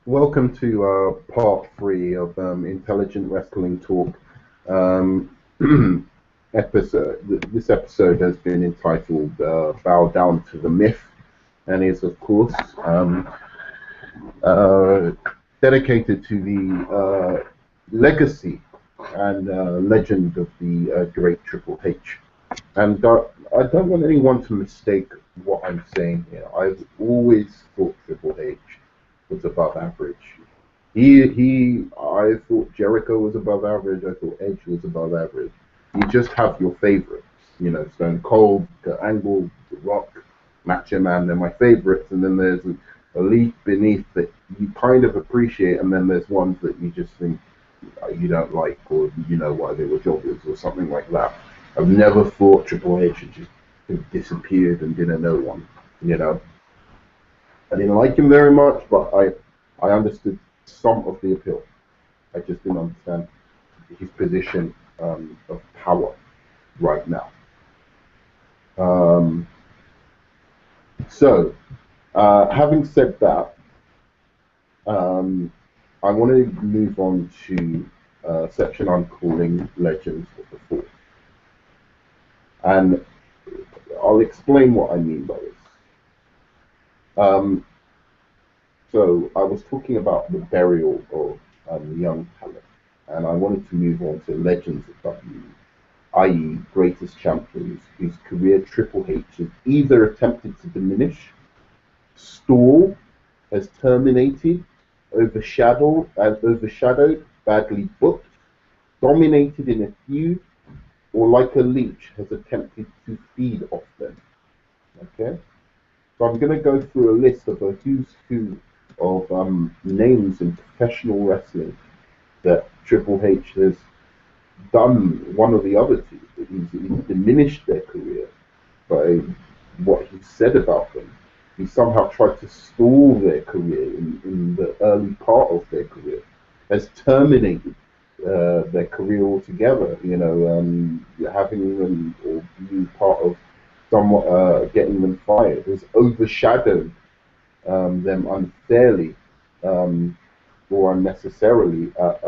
Welcome to part three of Intelligent Wrestling Talk um, episode. This episode has been entitled "Bow Down to the Myth," and is, of course, uh, dedicated to the legacy and legend of the great Triple H. And I don't want anyone to mistake what I'm saying here. I've always thought Triple H was above average. I thought Jericho was above average. I thought Edge was above average. You just have your favorites, Stone Cold, Kurt Angle, The Rock, Macho Man. They're my favorites, and then there's a league beneath that you kind of appreciate, and then there's ones that you just think you don't like, or you know why they were jobbers, or something like that. I've never thought Triple H had just disappeared and didn't know one. You know, I didn't like him very much, but I understood some of the appeal. I just didn't understand his position of power right now. Um, having said that, um, I want to move on to a section I'm calling Legends of the Fall. And I'll explain what I mean by this. Um, so I was talking about the burial of young talent, and I wanted to move on to Legends of W, i.e., greatest champions whose career Triple H has either attempted to diminish, stall, has terminated, overshadowed, badly booked, dominated in a feud, or like a leech has attempted to feed off them. Okay? So I'm going to go through a list of a who's who of names in professional wrestling that Triple H has done one or the other two. He's diminished their career by what he said about them. He somehow tried to stall their career in the early part of their career, has terminated their career altogether. Having them or being part of somewhat getting them fired has overshadowed them unfairly or unnecessarily at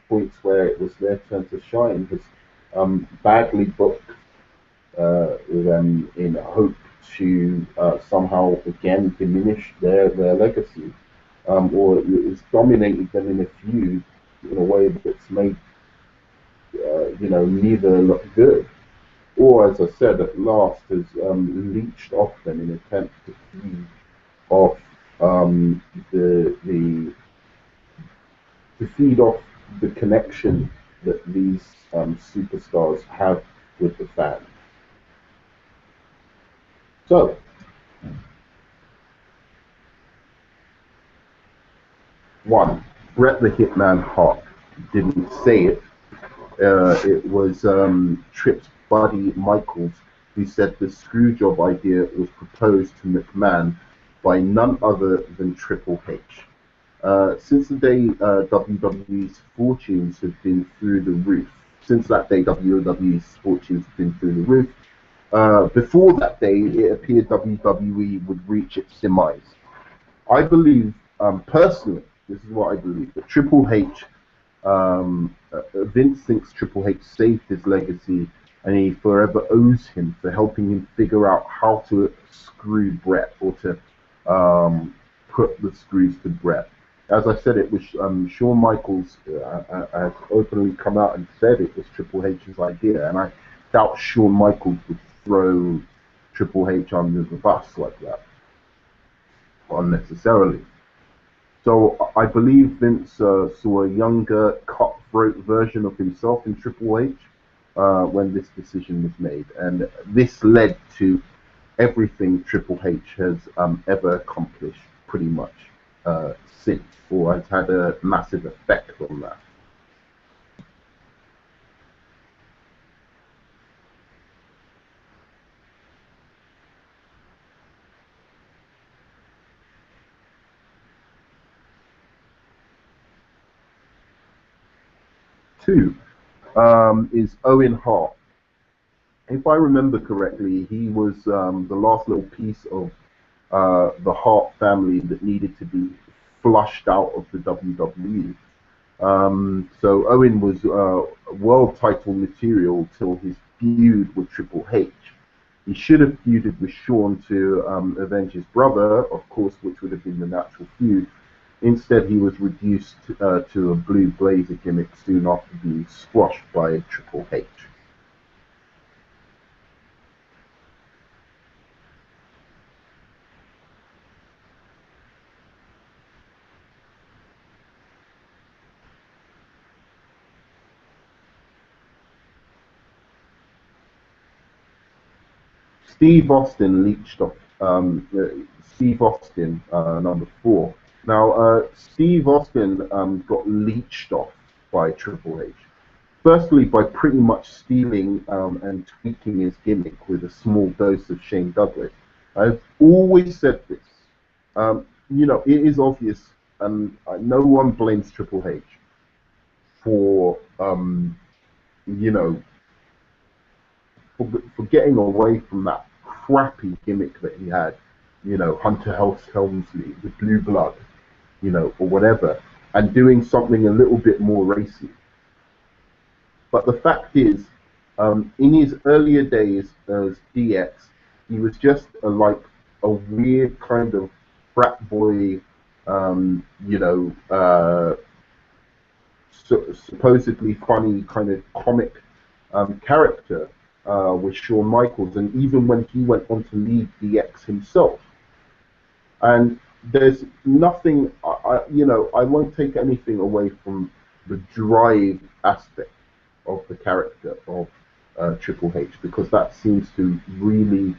points where it was their turn to shine. Has badly booked them in hope to somehow again diminish their legacy, or it's dominated them in a feud in a way that's made neither look good, or as I said, at last has leached off them in an attempt to feed off the to feed off the connection that these superstars have with the fans. So, one, Bret the Hitman Hart didn't say it. It was Tripp's buddy Michaels who said the screwjob idea was proposed to McMahon by none other than Triple H. Since the day WWE's fortunes have been through the roof, since that day WWE's fortunes have been through the roof, before that day it appeared WWE would reach its demise. I believe, personally, this is what I believe, that Triple H, Vince thinks Triple H saved his legacy and he forever owes him for helping him figure out how to screw Bret or to put the screws to Bret. As I said, it was Shawn Michaels has openly come out and said it was Triple H's idea, and I doubt Shawn Michaels would throw Triple H under the bus like that unnecessarily. So I believe Vince saw a younger, cutthroat version of himself in Triple H when this decision was made, and this led to everything Triple H has ever accomplished, pretty much since, or has had a massive effect on that. Two is Owen Hart. If I remember correctly, he was the last little piece of the Hart family that needed to be flushed out of the WWE. So Owen was world title material till his feud with Triple H. He should have feuded with Shawn to avenge his brother, of course, which would have been the natural feud. Instead, he was reduced to a blue blazer gimmick soon after being squashed by Triple H. Steve Austin leached off. Steve Austin, number 4. Now, Steve Austin got leached off by Triple H. Firstly, by pretty much stealing and tweaking his gimmick with a small dose of Shane Douglas. I've always said this. It is obvious, and no one blames Triple H for, you know, for getting away from that crappy gimmick that he had, Hunter Helmsley, the Blue Blood, or whatever, and doing something a little bit more racy. But the fact is, in his earlier days as DX, he was just a weird kind of frat boy, supposedly funny kind of comic character with Shawn Michaels, and even when he went on to lead DX himself. And there's nothing, I won't take anything away from the drive aspect of the character of Triple H, because that seems to really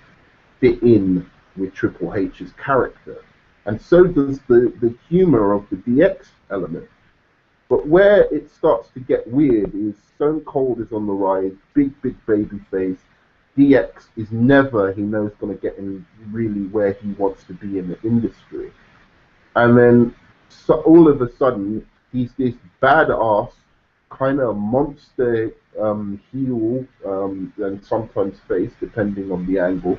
fit in with Triple H's character. And so does the humor of the DX element. But where it starts to get weird is Stone Cold is on the rise, big baby face. DX is never, he knows, going to get him really where he wants to be in the industry. And then all of a sudden, he's this badass, kind of monster heel, and sometimes face, depending on the angle,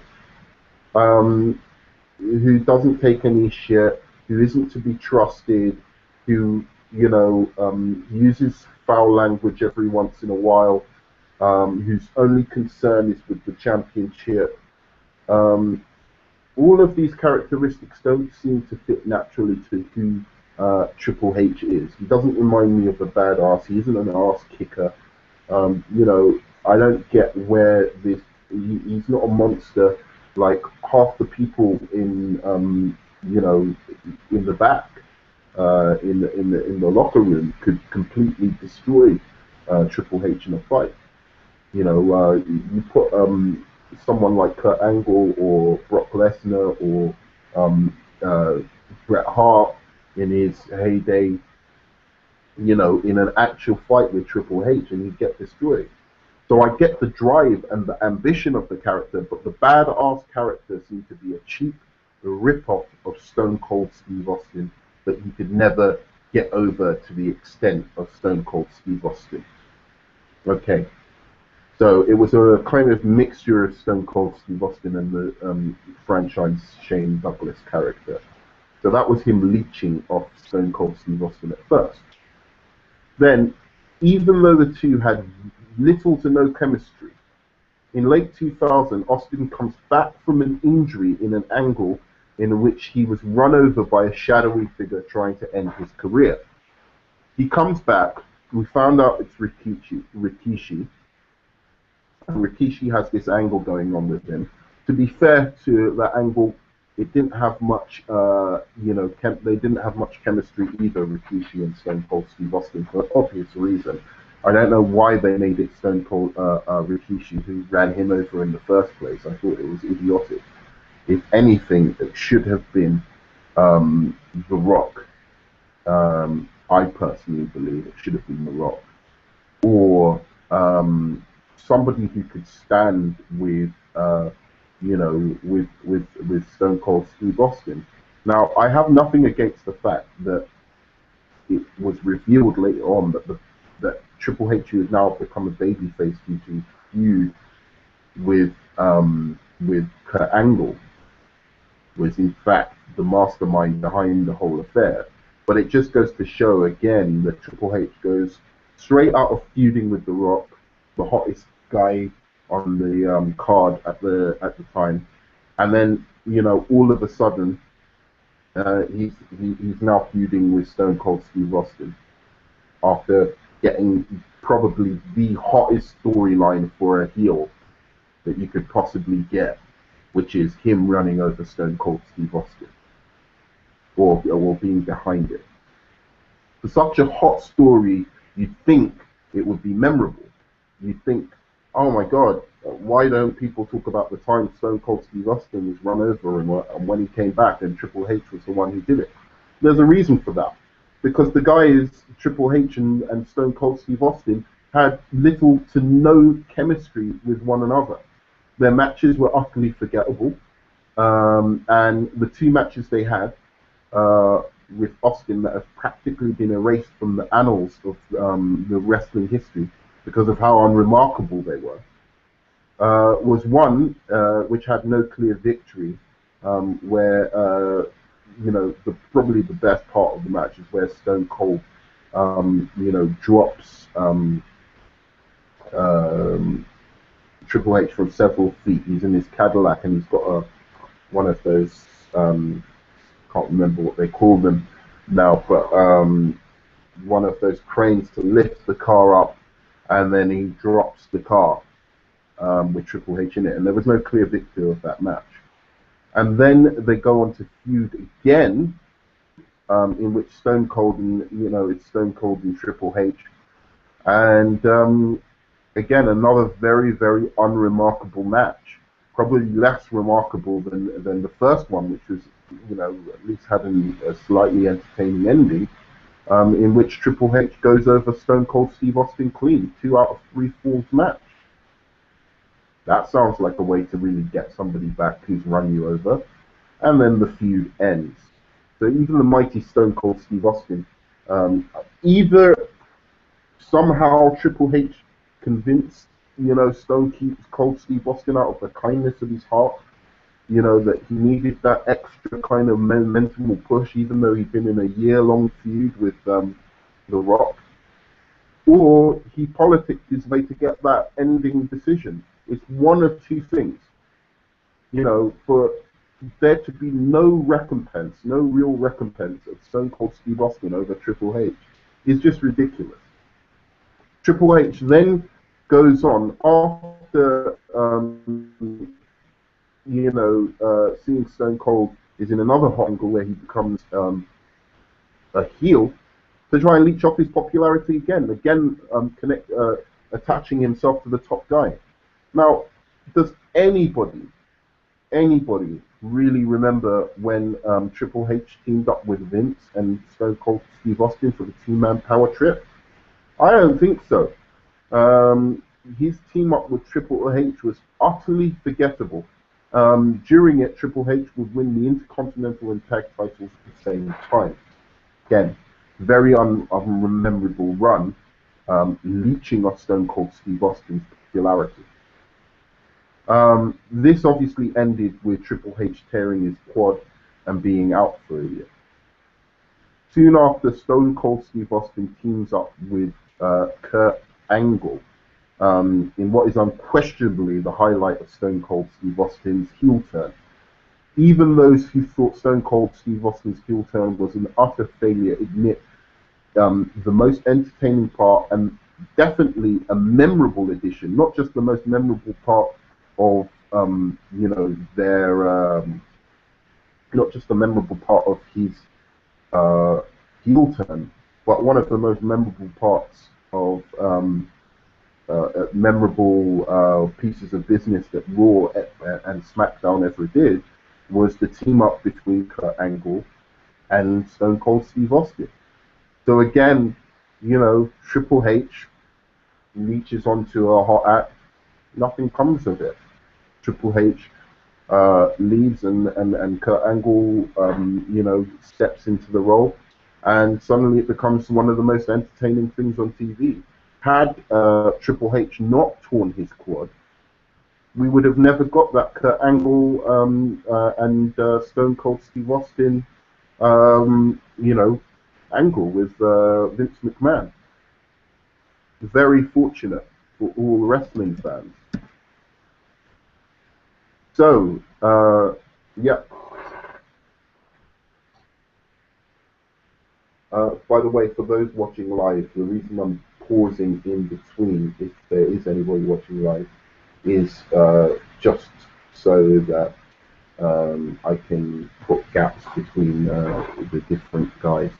who doesn't take any shit, who isn't to be trusted, who uses foul language every once in a while, whose only concern is with the championship. All of these characteristics don't seem to fit naturally to who Triple H is. He doesn't remind me of a badass. He isn't an ass kicker. I don't get where this. He's not a monster like half the people in in the back. In the locker room could completely destroy Triple H in a fight. You put someone like Kurt Angle or Brock Lesnar or Bret Hart in his heyday, in an actual fight with Triple H, and he'd get destroyed. So I get the drive and the ambition of the character, but the badass character seemed to be a cheap rip-off of Stone Cold Steve Austin that you could never get over to the extent of Stone Cold Steve Austin. Okay. So it was a kind of mixture of Stone Cold Steve Austin and the franchise Shane Douglas character. So that was him leeching off Stone Cold Steve Austin at first. Then, even though the two had little to no chemistry, in late 2000, Austin comes back from an injury in an angle in which he was run over by a shadowy figure trying to end his career. He comes back, we found out it's Rikishi, and Rikishi has this angle going on with him. To be fair to that angle, it didn't have much, they didn't have much chemistry either, Rikishi and Stone Cold Steve Austin, for an obvious reason. I don't know why they made it Stone Cold Rikishi who ran him over in the first place. I thought it was idiotic. If anything, it should have been The Rock. I personally believe it should have been The Rock. Or somebody who could stand with, with Stone Cold Steve Austin. Now, I have nothing against the fact that it was revealed later on that Triple H, who has now become a babyface due to feud with Kurt Angle, was in fact the mastermind behind the whole affair. But it just goes to show again that Triple H goes straight out of feuding with The Rock, the hottest guy on the card at the time, and then all of a sudden he's now feuding with Stone Cold Steve Austin after getting probably the hottest storyline for a heel that you could possibly get, which is him running over Stone Cold Steve Austin, or being behind it. For such a hot story, you'd think it would be memorable. You'd think, oh my God, why don't people talk about the time Stone Cold Steve Austin was run over and when he came back and Triple H was the one who did it? There's a reason for that. Because the guys, Triple H and Stone Cold Steve Austin, had little to no chemistry with one another. Their matches were utterly forgettable. And the two matches they had with Austin that have practically been erased from the annals of the wrestling history because of how unremarkable they were, was one which had no clear victory, where probably the best part of the match is where Stone Cold drops Triple H from several feet. He's in his Cadillac and he's got one of those, can't remember what they call them now, but one of those cranes to lift the car up, and then he drops the car with Triple H in it, and there was no clear victor of that match. And then they go on to feud again, in which Stone Cold it's Stone Cold and Triple H, and again another very, very unremarkable match, probably less remarkable than the first one, which was at least had a slightly entertaining ending, in which Triple H goes over Stone Cold Steve Austin clean, 2 out of 3 falls match. That sounds like a way to really get somebody back who's run you over. And then the feud ends. So even the mighty Stone Cold Steve Austin, either somehow Triple H convinced Stone Cold Steve Austin out of the kindness of his heart, that he needed that extra kind of mental push, even though he'd been in a year-long feud with The Rock, or he politicked his way to get that ending decision. It's one of two things. For there to be no recompense, no real recompense of Stone Cold Steve Austin over Triple H is just ridiculous. Triple H then goes on after seeing Stone Cold is in another hot angle where he becomes a heel to try and leech off his popularity again, attaching himself to the top guy. Now, does anybody really remember when Triple H teamed up with Vince and Stone Cold Steve Austin for the two-man power trip? I don't think so. His team up with Triple H was utterly forgettable. During it, Triple H would win the Intercontinental and Tag titles at the same time. Again, very unmemorable run, leeching off Stone Cold Steve Austin's popularity. This obviously ended with Triple H tearing his quad and being out for a year. Soon after, Stone Cold Steve Austin teams up with Kurt Angle in what is unquestionably the highlight of Stone Cold Steve Austin's heel turn. Even those who thought Stone Cold Steve Austin's heel turn was an utter failure admit the most entertaining part and definitely a memorable addition, not just the most memorable part of not just the memorable part of his heel turn, but one of the most memorable parts of memorable pieces of business that Raw and SmackDown ever did was the team up between Kurt Angle and Stone Cold Steve Austin. So again, Triple H reaches onto a hot act, nothing comes of it. Triple H leaves and Kurt Angle steps into the role, and suddenly it becomes one of the most entertaining things on TV. Had Triple H not torn his quad, we would have never got that Kurt Angle and Stone Cold Steve Austin angle with Vince McMahon. Very fortunate for all wrestling fans. So, yeah. By the way, for those watching live, the reason I'm pausing in between, if there is anybody watching live, is just so that I can put gaps between the different guys.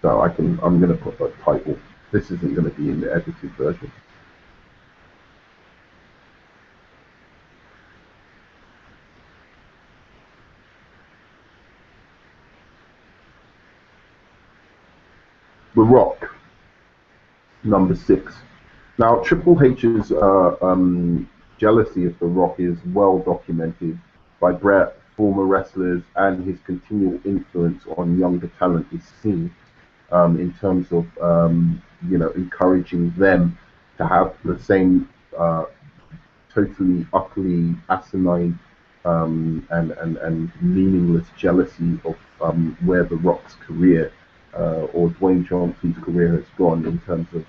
So I'm going to put a title. This isn't going to be in the edited version. The Rock, number 6. Now, Triple H's jealousy of The Rock is well documented by Brett, former wrestlers, and his continual influence on younger talent is seen in terms of encouraging them to have the same totally, utterly asinine and meaningless jealousy of where The Rock's career or Dwayne Johnson's career has gone in terms of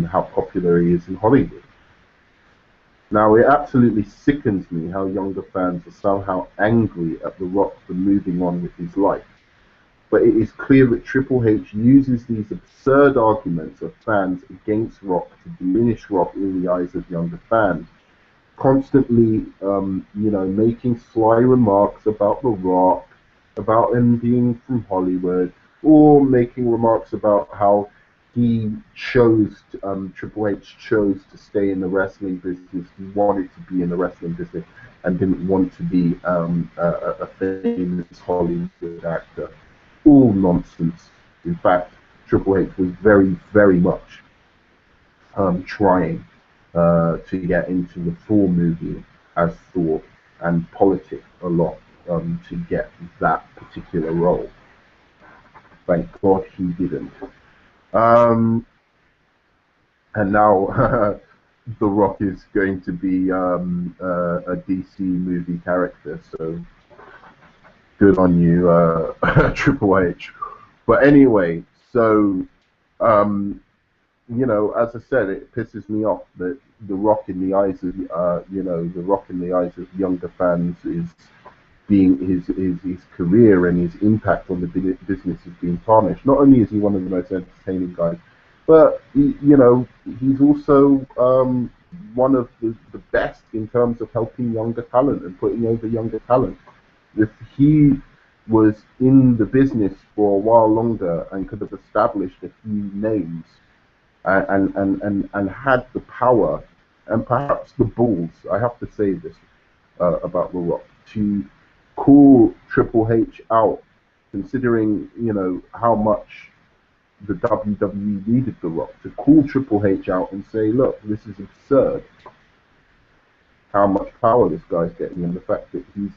how popular he is in Hollywood. Now, it absolutely sickens me how younger fans are somehow angry at The Rock for moving on with his life. But it is clear that Triple H uses these absurd arguments of fans against Rock to diminish Rock in the eyes of younger fans, constantly, making sly remarks about The Rock, about him being from Hollywood, or making remarks about how he Triple H chose to stay in the wrestling business. He wanted to be in the wrestling business and didn't want to be a famous Hollywood actor. All nonsense. In fact, Triple H was very, very much trying to get into the Thor movie as Thor and politic a lot to get that particular role. Thank God he didn't. And now The Rock is going to be a DC movie character, so good on you, Triple H. But anyway, so as I said, it pisses me off that The Rock in the eyes of The Rock in the eyes of younger fans is being his career and his impact on the business is being tarnished. Not only is he one of the most entertaining guys, but he's also one of the best in terms of helping younger talent and putting over younger talent. If he was in the business for a while longer and could have established a few names and had the power and perhaps the balls, I have to say this about The Rock, to call Triple H out, considering how much the WWE needed The Rock, to call Triple H out and say, look, this is absurd. How much power this guy's getting, and the fact that he's,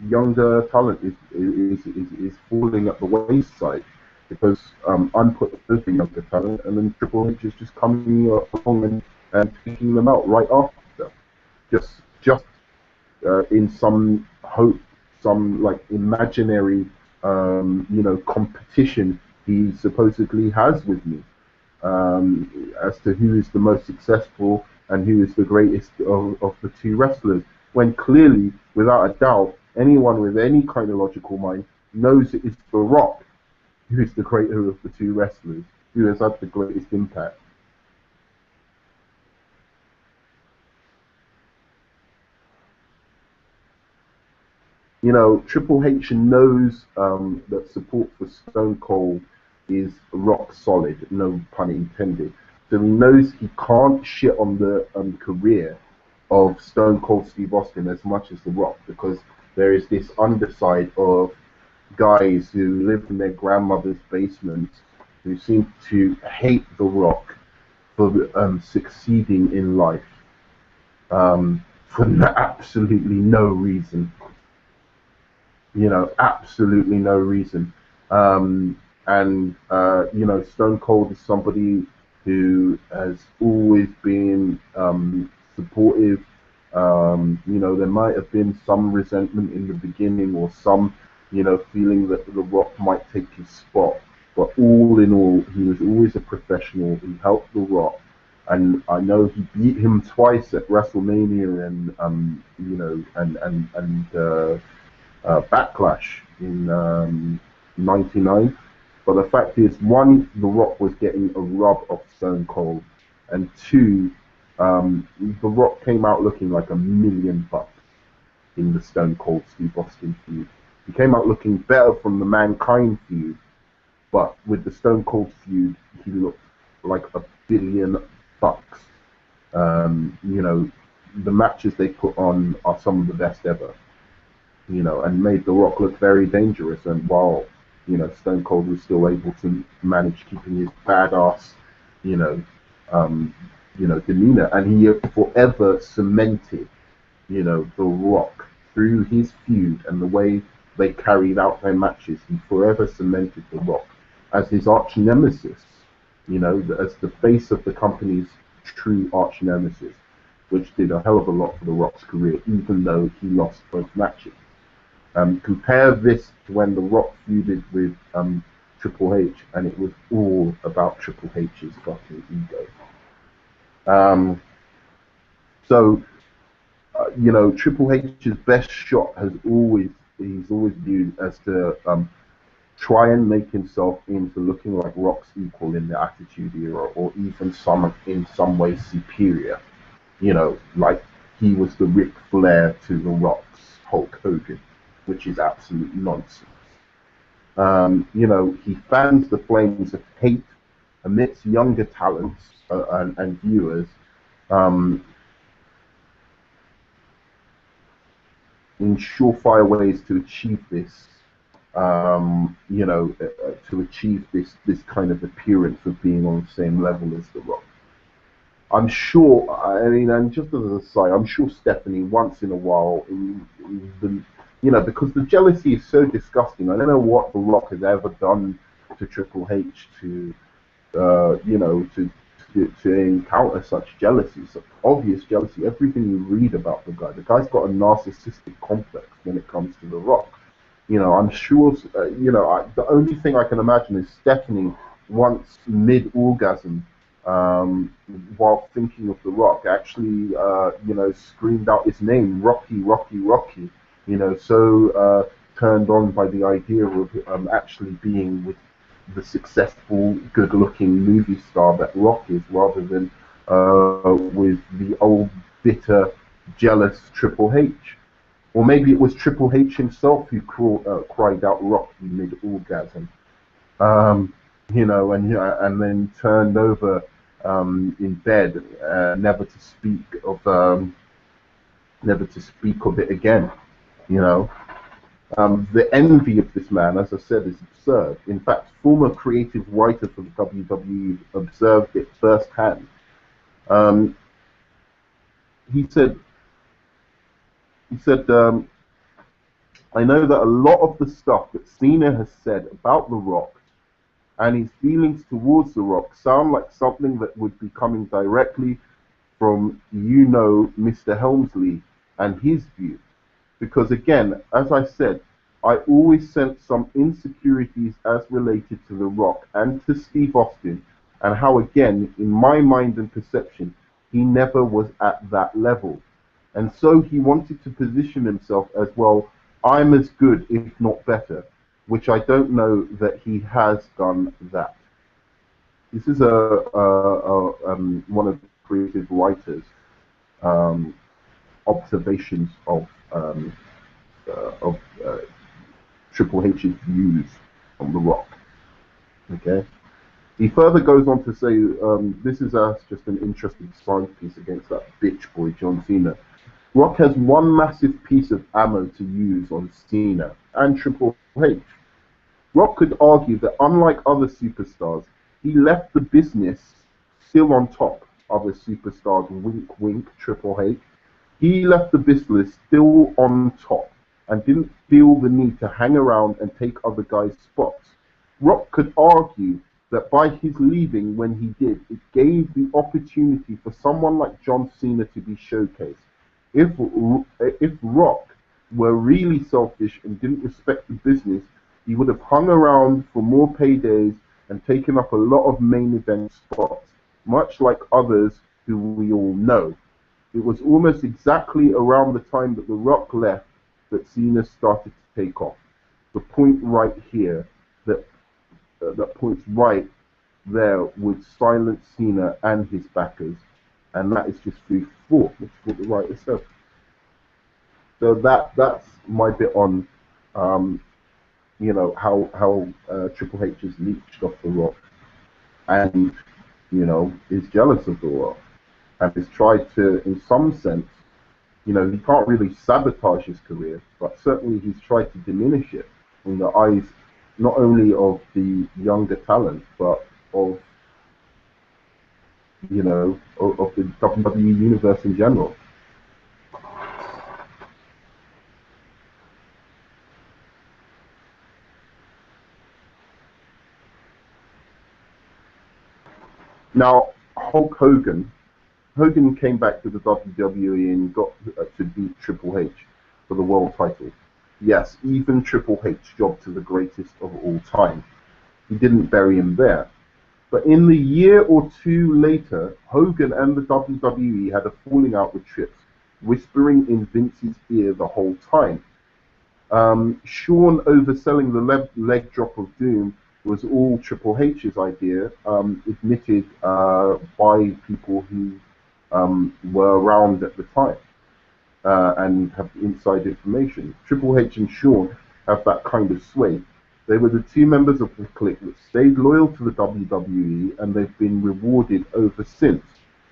younger talent is falling at the wayside because I'm putting over younger talent, and then Triple H is just coming along and taking them out right after, just in some hope, some like imaginary, competition he supposedly has with me as to who is the most successful and who is the greatest of the two wrestlers. When clearly, without a doubt, anyone with any kind of logical mind knows it is The Rock who is the greater of the two wrestlers, who has had the greatest impact. Triple H knows that support for Stone Cold is rock solid, no pun intended. So he knows he can't shit on the career of Stone Cold Steve Austin as much as The Rock, because there is this underside of guys who live in their grandmother's basement who seem to hate The Rock for succeeding in life for absolutely no reason. Absolutely no reason. Stone Cold is somebody who has always been supportive. There might have been some resentment in the beginning or some feeling that The Rock might take his spot. But all in all, he was always a professional. He helped The Rock, and I know he beat him twice at WrestleMania and Backlash in '99. But the fact is, one, The Rock was getting a rub of Stone Cold, and two, The Rock came out looking like $1 million in the Stone Cold Steve Austin feud. He came out looking better from the Mankind feud, but with the Stone Cold feud, he looked like $1 billion. The matches they put on are some of the best ever, and made The Rock look very dangerous. And while, Stone Cold was still able to manage keeping his badass, you know, demeanor, and he forever cemented, The Rock through his feud and the way they carried out their matches. He forever cemented The Rock as his arch nemesis, as the face of the company's true arch nemesis, which did a hell of a lot for The Rock's career, even though he lost both matches. Compare this to when The Rock feuded with Triple H, and it was all about Triple H's fucking ego. Triple H's best shot he's always viewed as to try and make himself into looking like Rock's equal in the Attitude Era, or even in some way superior. Like he was the Ric Flair to The Rock's Hulk Hogan, which is absolute nonsense. He fans the flames of hate amidst younger talents and viewers. In surefire ways to achieve this, to achieve this kind of appearance of being on the same level as The Rock. I'm sure, and just as a side, I'm sure Stephanie once in a while, because the jealousy is so disgusting. I don't know what The Rock has ever done to Triple H to encounter such jealousy, such obvious jealousy. Everything you read about the guy's got a narcissistic complex when it comes to The Rock. I'm sure, the only thing I can imagine is Stephanie once mid-orgasm, while thinking of The Rock, actually, screamed out his name, Rocky, Rocky, Rocky, so turned on by the idea of actually being with the successful, good-looking movie star that Rock is, rather than with the old, bitter, jealous Triple H. Or maybe it was Triple H himself who cried out Rocky mid-orgasm, and then turned over in bed, never to speak of it again. The envy of this man, as I said, is absurd. In fact, former creative writer for the WWE observed it firsthand. He said, I know that a lot of the stuff that Cena has said about The Rock and his feelings towards The Rock sound like something that would be coming directly from, Mr. Helmsley and his view. Because again, as I said, I always sensed some insecurities as related to The Rock and to Steve Austin, and how, again, in my mind and perception, he never was at that level. And so he wanted to position himself as, well, I'm as good, if not better, which I don't know that he has done that. This is one of the creative writers' observations of Triple H's views on The Rock. Okay. He further goes on to say, this is just an interesting science piece against that bitch boy John Cena. Rock has one massive piece of ammo to use on Cena and Triple H. Rock could argue that unlike other superstars, he left the business still on top. Other superstars, wink wink, Triple H. He left the business still on top and didn't feel the need to hang around and take other guys' spots. Rock could argue that by his leaving when he did, it gave the opportunity for someone like John Cena to be showcased. If Rock were really selfish and didn't respect the business, he would have hung around for more paydays and taken up a lot of main event spots, much like others who we all know. It was almost exactly around the time that The Rock left that Cena started to take off. The point right here, that points right there would silence Cena and his backers, and that is just food for thought, which is what the writer said. So that's my bit on, um, how Triple H is leached off The Rock, and is jealous of The Rock, and has tried to, in some sense, he can't really sabotage his career, but certainly he's tried to diminish it in the eyes not only of the younger talent, but of of the WWE universe in general. Now, Hogan came back to the WWE and got to beat Triple H for the world title. Yes, even Triple H jobbed to the greatest of all time. He didn't bury him there. But in the year or two later, Hogan and the WWE had a falling out with Trips, whispering in Vince's ear the whole time. Shawn overselling the leg drop of Doom was all Triple H's idea, admitted by people who were around at the time and have inside information. Triple H and Shawn have that kind of sway. They were the two members of the clique that stayed loyal to the WWE, and they've been rewarded ever since.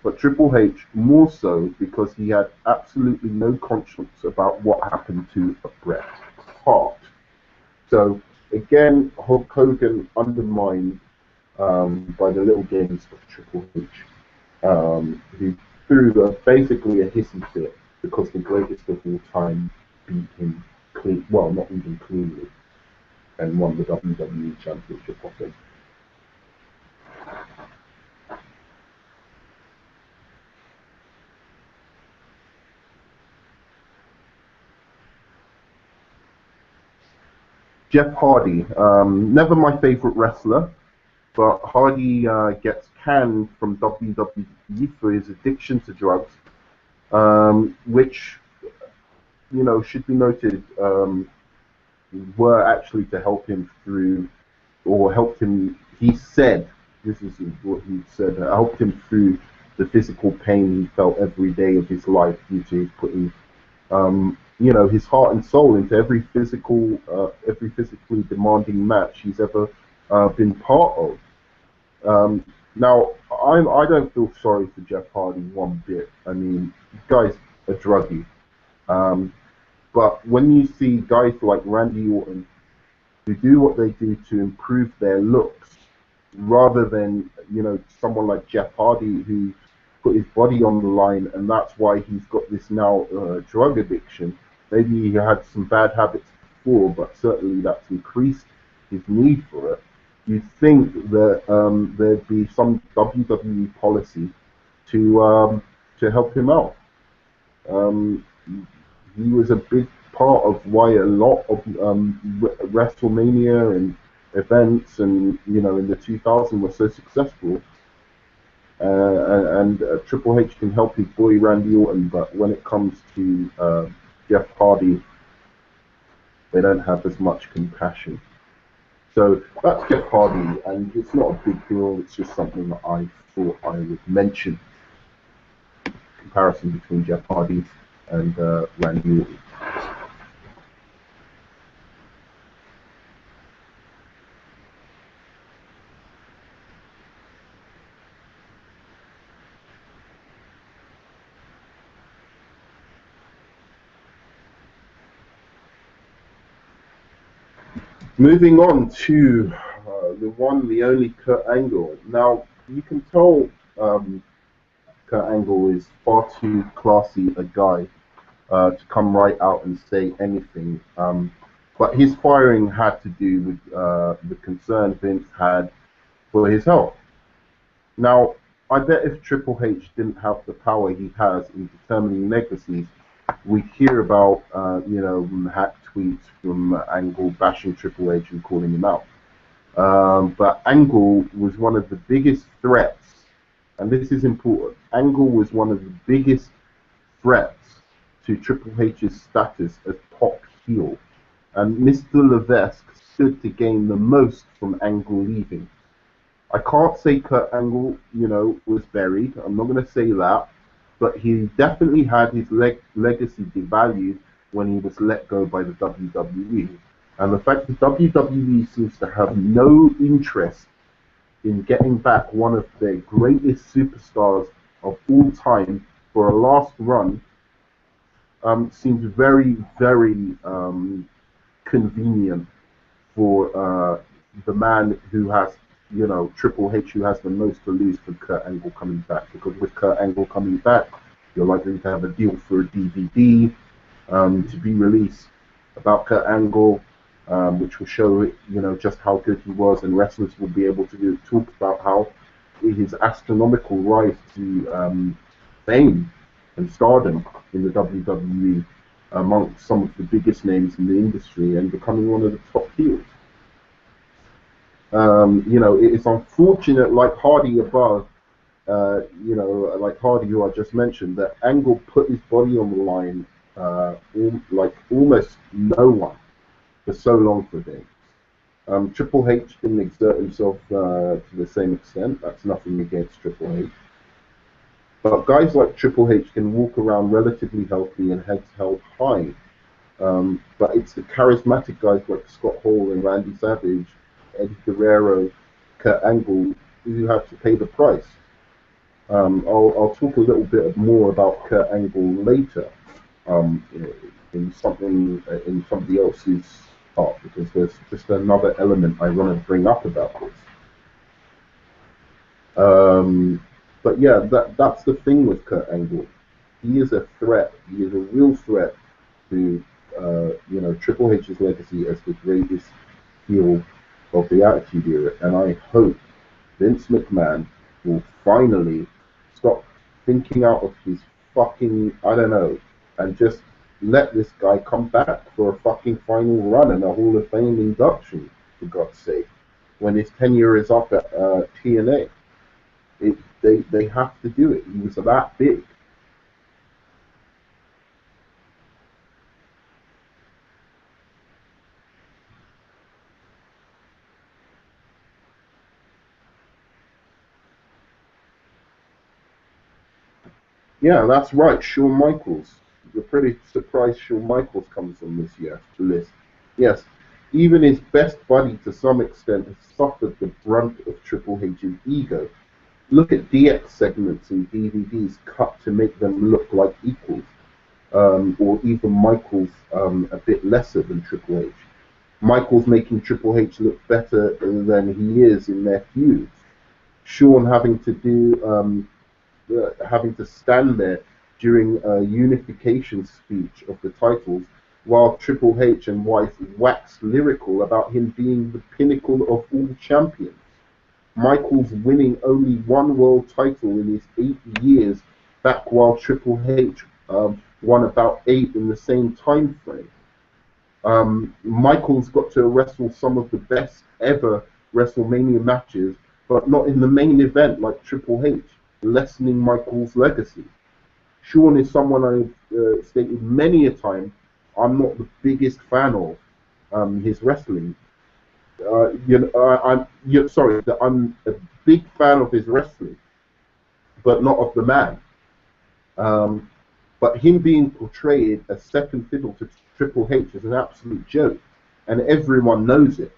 But Triple H more so because he had absolutely no conscience about what happened to Bret Hart. So again, Hulk Hogan undermined by the little games of Triple H, who threw basically a hissy fit because the greatest of all time beat him clean, well, not even cleanly, and won the WWE Championship off him. Jeff Hardy, never my favorite wrestler, but Hardy gets canned from WWE for his addiction to drugs, which should be noted, were actually to help him through, or helped him. He said, this is what he said, helped him through the physical pain he felt every day of his life due to his putting his heart and soul into every physically demanding match he's ever been part of. Now, I don't feel sorry for Jeff Hardy one bit. I mean, this guy's a druggie. But when you see guys like Randy Orton who do what they do to improve their looks, rather than someone like Jeff Hardy who put his body on the line, and that's why he's got this now drug addiction. Maybe he had some bad habits before, but certainly that's increased his need for it. You'd think that there'd be some WWE policy to help him out. He was a big part of why a lot of WrestleMania and events and in the 2000s were so successful. And Triple H can help his boy Randy Orton, but when it comes to Jeff Hardy, they don't have as much compassion. So that's Jeff Hardy, and it's not a big deal. It's just something that I thought I would mention. Comparison between Jeff Hardy and Randy Orton. Moving on to the one, the only Kurt Angle. Now, you can tell Kurt Angle is far too classy a guy to come right out and say anything. But his firing had to do with the concern Vince had for his health. Now, I bet if Triple H didn't have the power he has in determining legacies, we hear about, hack tweets from Angle bashing Triple H and calling him out. But Angle was one of the biggest threats, and this is important. Angle was one of the biggest threats to Triple H's status as top heel, and Mr. Levesque stood to gain the most from Angle leaving. I can't say Kurt Angle, was buried. I'm not going to say that, but he definitely had his legacy devalued when he was let go by the WWE. And the fact that WWE seems to have no interest in getting back one of their greatest superstars of all time for a last run seems very, very convenient for the man who has, Triple H, who has the most to lose for Kurt Angle coming back. Because with Kurt Angle coming back, you're likely to have a deal for a DVD to be released about Kurt Angle, which will show, just how good he was, and wrestlers will be able to talk about how his astronomical rise to fame and stardom in the WWE amongst some of the biggest names in the industry and becoming one of the top heels. It is unfortunate, like Hardy above, like Hardy, who I just mentioned, that Angle put his body on the line like almost no one for so long for him. Triple H didn't exert himself to the same extent. That's nothing against Triple H. But guys like Triple H can walk around relatively healthy and heads held high. But it's the charismatic guys like Scott Hall and Randy Savage, Eddie Guerrero, Kurt Angle, who have to pay the price. I'll talk a little bit more about Kurt Angle later in somebody else's part, because there's just another element I want to bring up about this. But yeah, that's the thing with Kurt Angle. He is a threat. He is a real threat to Triple H's legacy as the greatest heel of the Attitude Era. And I hope Vince McMahon will finally stop thinking out of his fucking, I don't know, and just let this guy come back for a fucking final run and a Hall of Fame induction, for God's sake, when his tenure is up at TNA. They have to do it. He was that big. Yeah, that's right, Shawn Michaels. You're pretty surprised Shawn Michaels comes on this year's list. Yes, even his best buddy to some extent has suffered the brunt of Triple H's ego. Look at DX segments in DVDs cut to make them look like equals, or even Michaels a bit lesser than Triple H. Michaels making Triple H look better than he is in their feuds. Shawn having to stand there during a unification speech of the titles, while Triple H and wife waxed lyrical about him being the pinnacle of all champions. Michaels winning only one world title in his 8 years back, while Triple H won about 8 in the same time frame. Michaels got to wrestle some of the best ever WrestleMania matches, but not in the main event like Triple H, lessening Michaels' legacy. Shawn is someone I've stated many a time I'm not the biggest fan of his wrestling. Sorry, that I'm a big fan of his wrestling, but not of the man. But him being portrayed as second fiddle to Triple H is an absolute joke, and everyone knows it.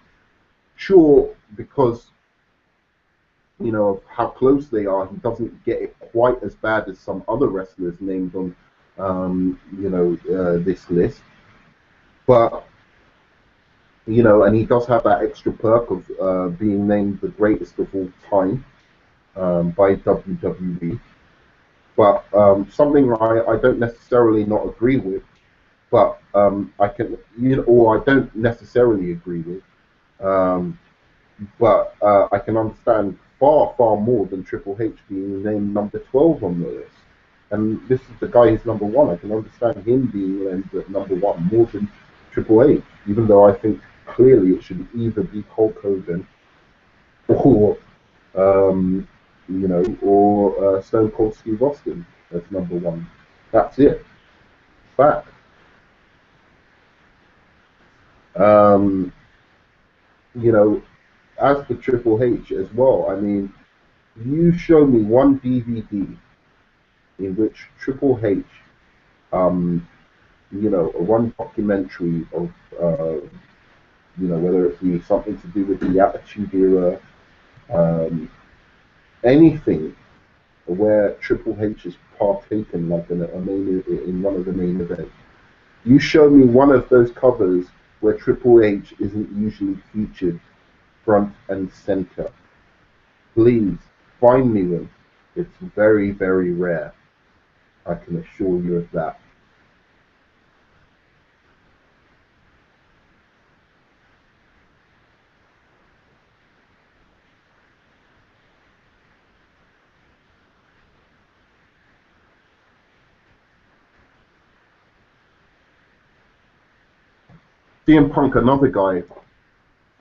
Sure, because of how close they are, he doesn't get it quite as bad as some other wrestlers named on, this list. But and he does have that extra perk of being named the greatest of all time by WWE. But something I don't necessarily not agree with, but I can, or I don't necessarily agree with, but I can understand far more than Triple H being named number 12 on the list. and this is the guy who's number one. I can understand him being ranked at number one more than Triple H, even though I think clearly it should either be Hulk Hogan or Stone Cold Steve Austin as number one. That's it. Fact. Um, you know, as for Triple H as well, I mean, you show me one DVD in which Triple H, um, one documentary of, whether it be something to do with the Attitude Era, um, anything where Triple H has partaken like in one of the main events. You show me one of those covers where Triple H isn't usually featured front and center. Please find me one. It's very, very rare. I can assure you of that. CM Punk, another guy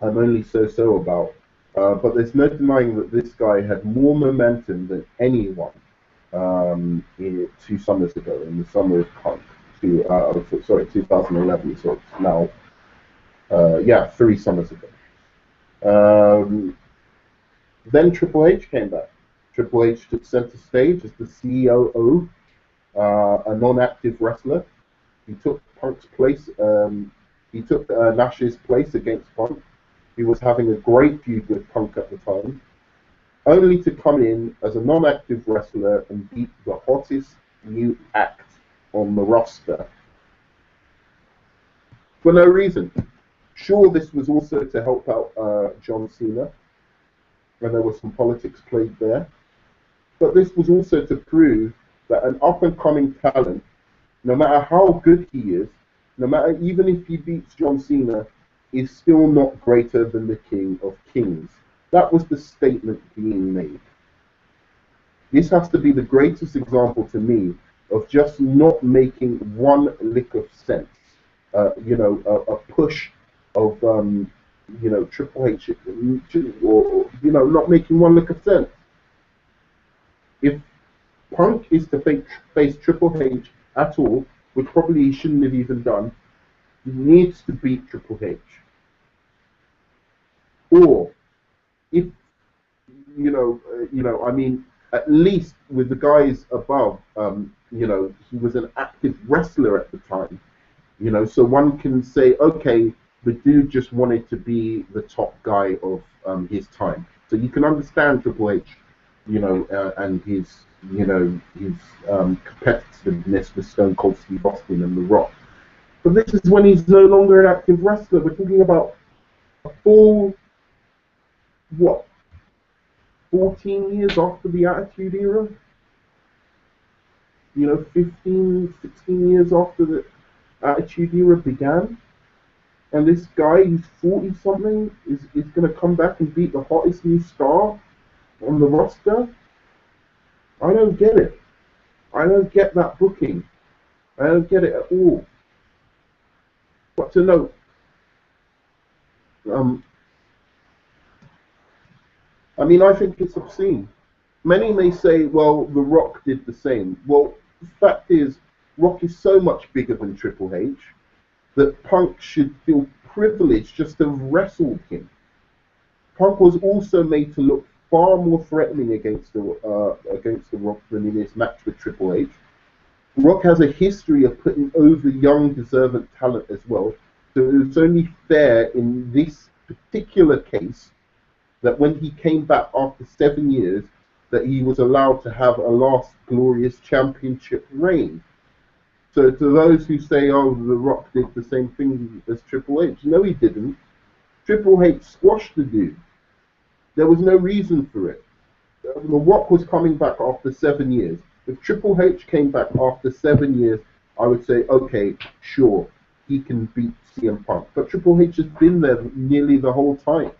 I'm only so-so about. But there's no denying that this guy had more momentum than anyone 2 summers ago, in the summer of Punk. 2011. So it's now, 3 summers ago. Then Triple H came back. Triple H took center stage as the COO, a non-active wrestler. He took Punk's place. He took Nash's place against Punk. He was having a great feud with Punk at the time, only to come in as a non-active wrestler and beat the hottest new act on the roster for no reason. Sure, this was also to help out John Cena, and there was some politics played there, but this was also to prove that an up-and-coming talent, no matter how good he is, no matter even if he beats John Cena, is still not greater than the King of Kings. That was the statement being made. This has to be the greatest example to me of just not making one lick of sense. A push of Triple H, or not making one lick of sense. If Punk is to face Triple H at all, which probably he shouldn't have even done, he needs to beat Triple H. Or if I mean, at least with the guys above, he was an active wrestler at the time, so one can say, okay, the dude just wanted to be the top guy of his time. So you can understand Triple H, and his competitiveness with Stone Cold Steve Austin and The Rock. But this is when he's no longer an active wrestler. We're talking about a full, 14 years after the Attitude Era? 15, 16 years after the Attitude Era began? And this guy who's 40-something is going to come back and beat the hottest new star on the roster? I don't get it. I don't get that booking. I don't get it at all. But to note, I think it's obscene. Many may say, well, The Rock did the same. Well, the fact is, Rock is so much bigger than Triple H that Punk should feel privileged just to have wrestled him. Punk was also made to look far more threatening against the Rock than in his match with Triple H. Rock has a history of putting over young, deserving talent as well. So it was only fair in this particular case that when he came back after 7 years, that he was allowed to have a last glorious championship reign. So to those who say, oh, The Rock did the same thing as Triple H, no, he didn't. Triple H squashed the dude. There was no reason for it. The Rock was coming back after 7 years. If Triple H came back after 7 years, I would say, okay, sure, he can beat CM Punk. But Triple H has been there nearly the whole time.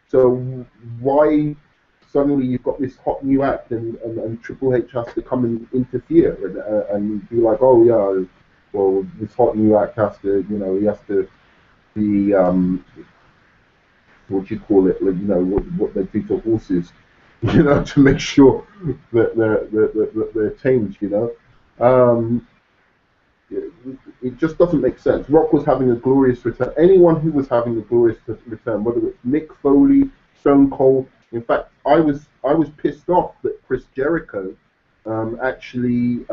So why suddenly you've got this hot new act, and Triple H has to come and interfere and be like, oh yeah, well this hot new act has to, you know, he has to be what do you call it, like, you know, what they do to horses, you know, to make sure that they're tamed, you know. Um, it just doesn't make sense. Rock was having a glorious return. Anyone who was having a glorious return, whether it's Mick Foley, Stone Cold. In fact, I was pissed off that Chris Jericho actually,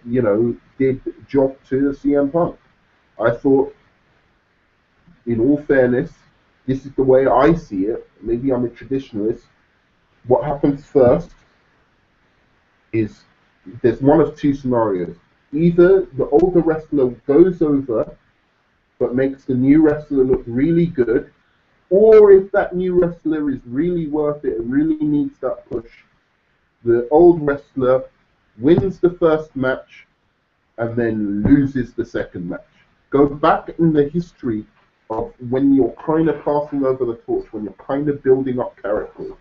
you know, did job to CM Punk. I thought, in all fairness, this is the way I see it. Maybe I'm a traditionalist. What happens first is there's one of two scenarios. Either the older wrestler goes over but makes the new wrestler look really good, or if that new wrestler is really worth it and really needs that push, the old wrestler wins the first match and then loses the second match. Go back in the history of when you're kind of passing over the torch, when you're kind of building up characters.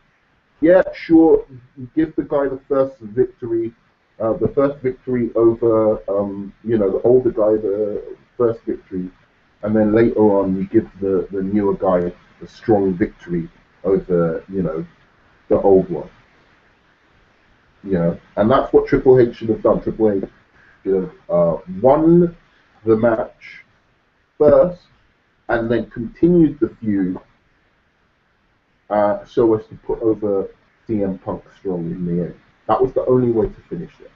Yeah, sure, give the guy the first victory over, you know, the older guy the first victory, and then later on you give the newer guy a strong victory over, you know, the old one. You know, and that's what Triple H should have done. Triple H should have won the match first, and then continued the feud so as to put over CM Punk strong in the end. That was the only way to finish it.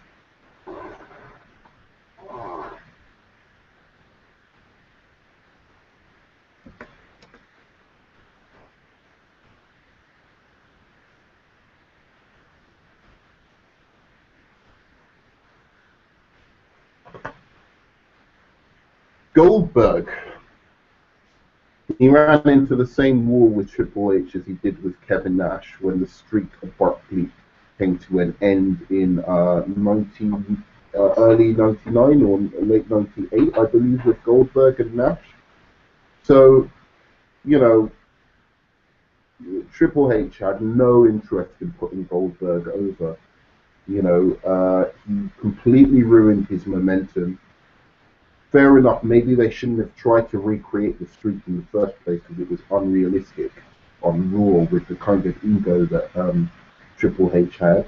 Goldberg, he ran into the same wall with Triple H as he did with Kevin Nash when the streak abruptly came to an end in early 99 or late 98, I believe, with Goldberg and Nash. So, you know, Triple H had no interest in putting Goldberg over. You know, he completely ruined his momentum. Fair enough, maybe they shouldn't have tried to recreate the streak in the first place because it was unrealistic on Raw with the kind of ego that Triple H had.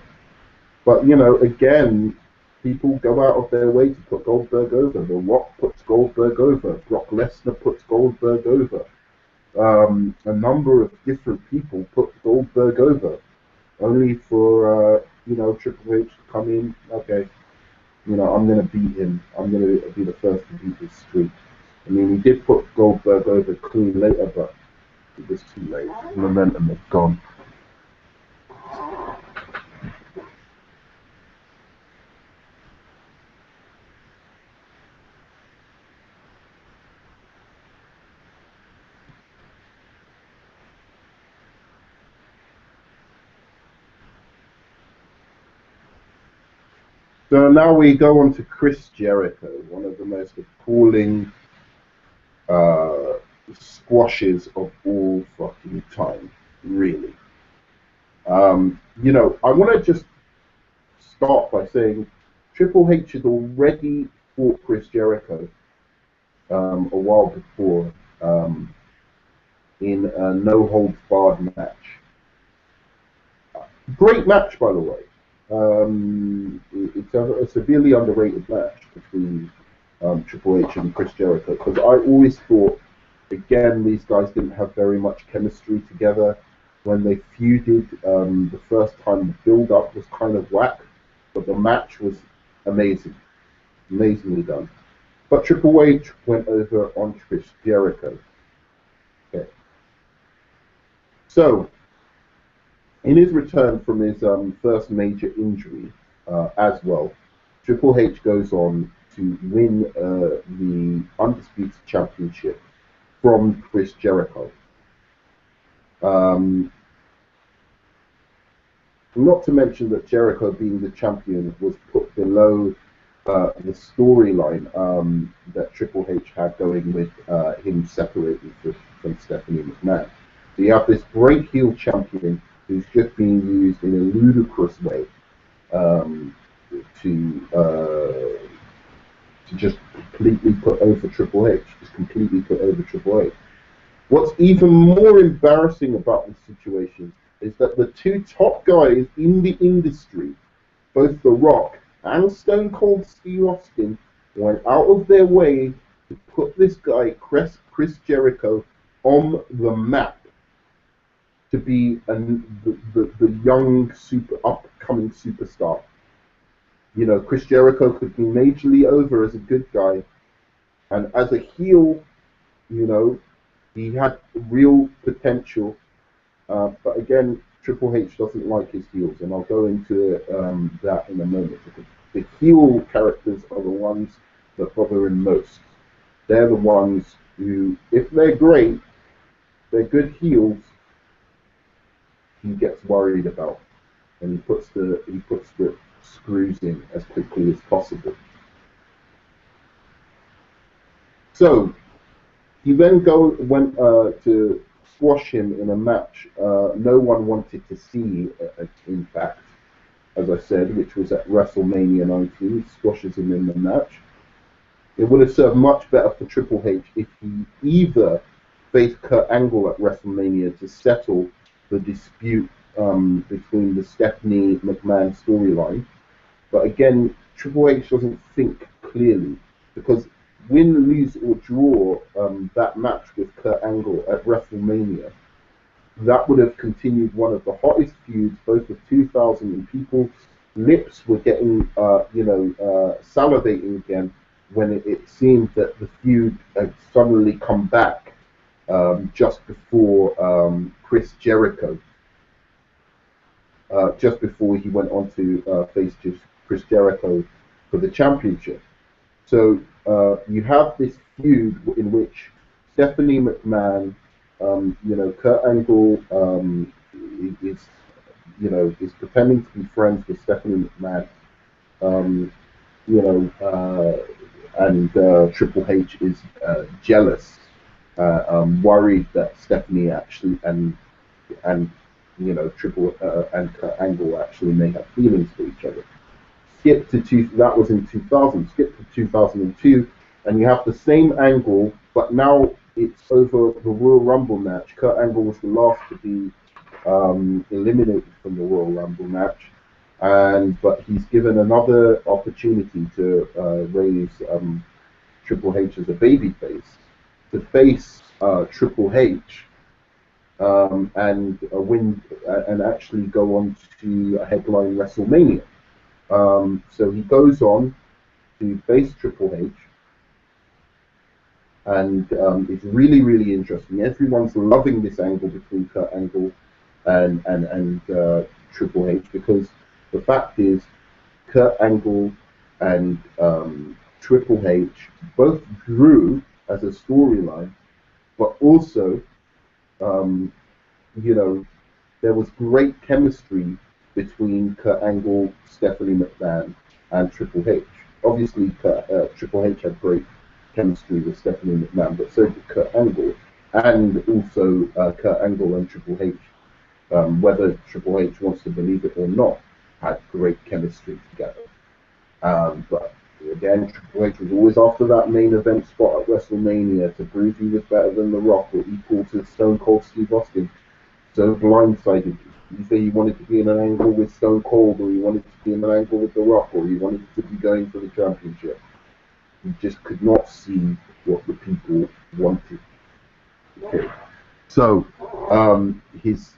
But, you know, again, people go out of their way to put Goldberg over. The Rock puts Goldberg over. Brock Lesnar puts Goldberg over. A number of different people put Goldberg over, only for, you know, Triple H to come in, okay, you know, I'm going to beat him. I'm going to be the first to beat his streak. I mean, he did put Goldberg over clean later, but it was too late. The momentum had gone. So now we go on to Chris Jericho, one of the most appalling squashes of all fucking time, really. You know, I want to just start by saying Triple H had already fought Chris Jericho a while before in a no-holds-barred match. Great match, by the way. It's a severely underrated match between Triple H and Chris Jericho, because I always thought, again, these guys didn't have very much chemistry together. When they feuded the first time, the build-up was kind of whack, but the match was amazing, amazingly done. But Triple H went over on Chris Jericho. Okay. So, in his return from his first major injury as well, Triple H goes on to win the Undisputed Championship from Chris Jericho. Not to mention that Jericho, being the champion, was put below the storyline that Triple H had going with him separating from Stephanie McMahon. So you have this great heel champion is just being used in a ludicrous way um, to just completely put over Triple H, just completely put over Triple H. What's even more embarrassing about this situation is that the two top guys in the industry, both The Rock and Stone Cold Steve Austin, went out of their way to put this guy, Chris Jericho, on the map to be the young, upcoming superstar. You know, Chris Jericho could be majorly over as a good guy, and as a heel, you know, he had real potential. But again, Triple H doesn't like his heels, and I'll go into that in a moment. Because the heel characters are the ones that bother him most. They're the ones who, if they're great, they're good heels, he gets worried about, and he puts the screws in as quickly as possible. So he then went to squash him in a match no one wanted to see, in fact, as I said, which was at WrestleMania 19. He squashes him in the match. It would have served much better for Triple H if he either faced Kurt Angle at WrestleMania to settle the dispute between the Stephanie McMahon storyline. But again, Triple H doesn't think clearly, because win, lose, or draw that match with Kurt Angle at WrestleMania, that would have continued one of the hottest feuds, both of 2000, and people's lips were getting, salivating again when it seemed that the feud had suddenly come back just before Chris Jericho, just before he went on to face Chris Jericho for the championship. So you have this feud in which Stephanie McMahon, Kurt Angle is pretending to be friends with Stephanie McMahon, and Triple H is jealous, worried that Stephanie actually and Triple and Kurt Angle actually may have feelings for each other. Skip to that was in 2000. Skip to 2002, and you have the same angle, but now it's over the Royal Rumble match. Kurt Angle was the last to be eliminated from the Royal Rumble match, but he's given another opportunity to raise Triple H as a babyface, to face Triple H and win and actually go on to headline WrestleMania. So he goes on to face Triple H, and it's really, really interesting. Everyone's loving this angle between Kurt Angle and Triple H, because the fact is, Kurt Angle and Triple H both grew as a storyline, but also, there was great chemistry between Kurt Angle, Stephanie McMahon, and Triple H. Obviously, Triple H had great chemistry with Stephanie McMahon, but so did Kurt Angle, and also Kurt Angle and Triple H, whether Triple H wants to believe it or not, had great chemistry together. But again, Triple H was always after that main event spot at WrestleMania to prove he was better than The Rock or equal to Stone Cold Steve Austin. So blindsided. Either he wanted to be in an angle with Stone Cold, or he wanted to be in an angle with The Rock, or he wanted to be going for the championship. He just could not see what the people wanted. Okay. So his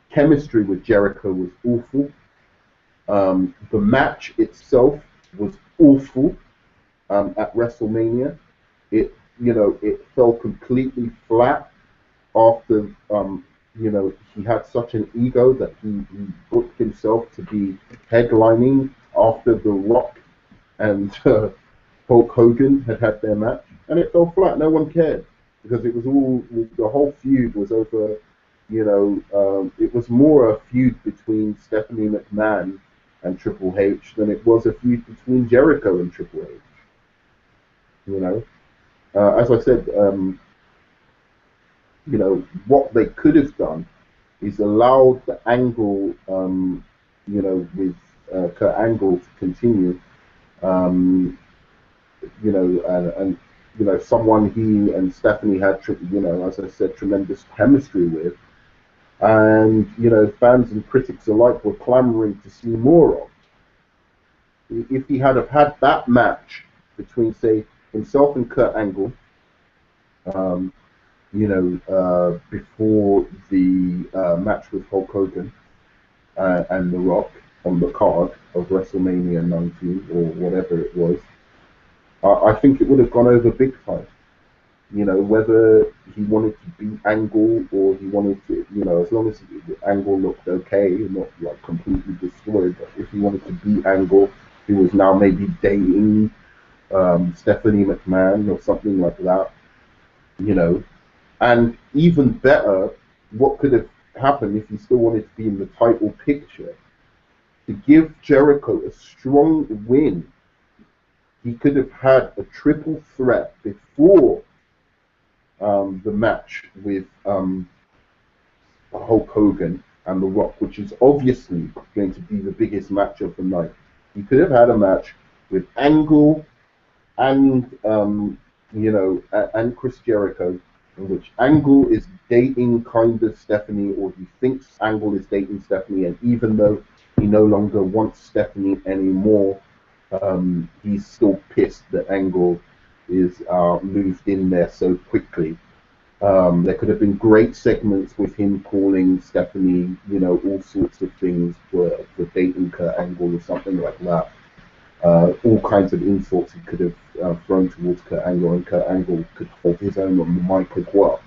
chemistry with Jericho was awful. The match itself was awful at WrestleMania. It fell completely flat after he had such an ego that he booked himself to be headlining after The Rock and Hulk Hogan had their match, and it fell flat. No one cared, because it was all, the whole feud was over. It was more a feud between Stephanie McMahon and Triple H than it was a feud between Jericho and Triple H. As I said, what they could have done is allowed the angle, you know, with Kurt Angle to continue, um, you know, and you know, someone he and Stephanie had, you know, as I said, tremendous chemistry with, and you know, fans and critics alike were clamoring to see more of. If he had have had that match between, say, himself and Kurt Angle, um, you know, before the match with Hulk Hogan and The Rock on the card of WrestleMania 19 or whatever it was, I think it would have gone over big time. You know, whether he wanted to beat Angle or he wanted to, you know, as long as Angle looked okay, not like completely destroyed, but if he wanted to beat Angle, he was now maybe dating Stephanie McMahon or something like that, you know. And even better, what could have happened if he still wanted to be in the title picture? To give Jericho a strong win, he could have had a triple threat before the match with Hulk Hogan and The Rock, which is obviously going to be the biggest match of the night. He could have had a match with Angle and you know, and Chris Jericho, in which Angle is dating kind of Stephanie, or he thinks Angle is dating Stephanie, and even though he no longer wants Stephanie anymore, he's still pissed that Angle is moved in there so quickly. There could have been great segments with him calling Stephanie, you know, all sorts of things for dating Kurt Angle or something like that. All kinds of insults he could have thrown towards Kurt Angle, and Kurt Angle could hold his own on the mic as well.